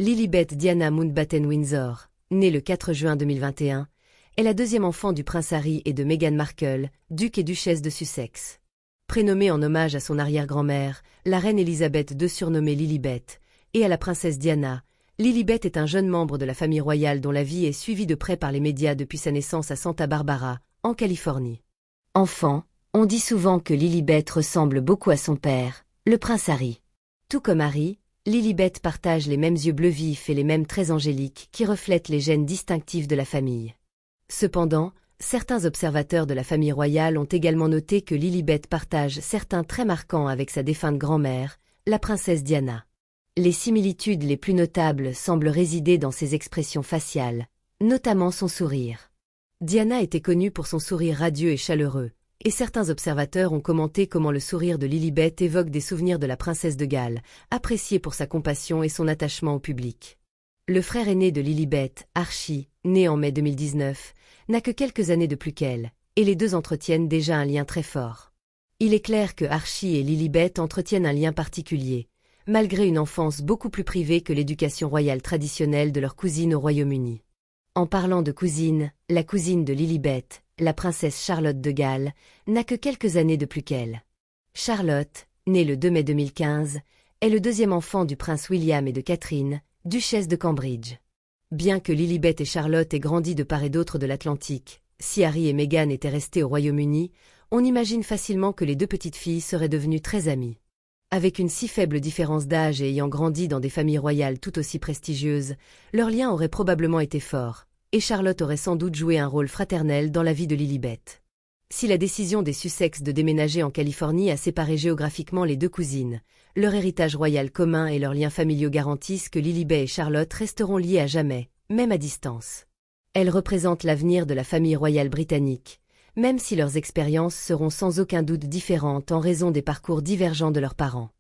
Lilibet Diana Mountbatten-Windsor, née le 4 juin 2021, est la deuxième enfant du prince Harry et de Meghan Markle, duc et duchesse de Sussex. Prénommée en hommage à son arrière-grand-mère, la reine Elisabeth II surnommée Lilibet, et à la princesse Diana, Lilibet est un jeune membre de la famille royale dont la vie est suivie de près par les médias depuis sa naissance à Santa Barbara, en Californie. Enfant, on dit souvent que Lilibet ressemble beaucoup à son père, le prince Harry. Tout comme Harry, Lilibet partage les mêmes yeux bleus vifs et les mêmes traits angéliques qui reflètent les gènes distinctifs de la famille. Cependant, certains observateurs de la famille royale ont également noté que Lilibet partage certains traits marquants avec sa défunte grand-mère, la princesse Diana. Les similitudes les plus notables semblent résider dans ses expressions faciales, notamment son sourire. Diana était connue pour son sourire radieux et chaleureux, et certains observateurs ont commenté comment le sourire de Lilibet évoque des souvenirs de la princesse de Galles, appréciée pour sa compassion et son attachement au public. Le frère aîné de Lilibet, Archie, né en mai 2019, n'a que quelques années de plus qu'elle, et les deux entretiennent déjà un lien très fort. Il est clair que Archie et Lilibet entretiennent un lien particulier, malgré une enfance beaucoup plus privée que l'éducation royale traditionnelle de leur cousine au Royaume-Uni. En parlant de cousine, la cousine de Lilibet, la princesse Charlotte de Galles, n'a que quelques années de plus qu'elle. Charlotte, née le 2 mai 2015, est le deuxième enfant du prince William et de Catherine, duchesse de Cambridge. Bien que Lilibet et Charlotte aient grandi de part et d'autre de l'Atlantique, si Harry et Meghan étaient restés au Royaume-Uni, on imagine facilement que les deux petites filles seraient devenues très amies. Avec une si faible différence d'âge et ayant grandi dans des familles royales tout aussi prestigieuses, leur lien aurait probablement été fort, et Charlotte aurait sans doute joué un rôle fraternel dans la vie de Lilibet. Si la décision des Sussex de déménager en Californie a séparé géographiquement les deux cousines, leur héritage royal commun et leurs liens familiaux garantissent que Lilibet et Charlotte resteront liées à jamais, même à distance. Elles représentent l'avenir de la famille royale britannique, même si leurs expériences seront sans aucun doute différentes en raison des parcours divergents de leurs parents.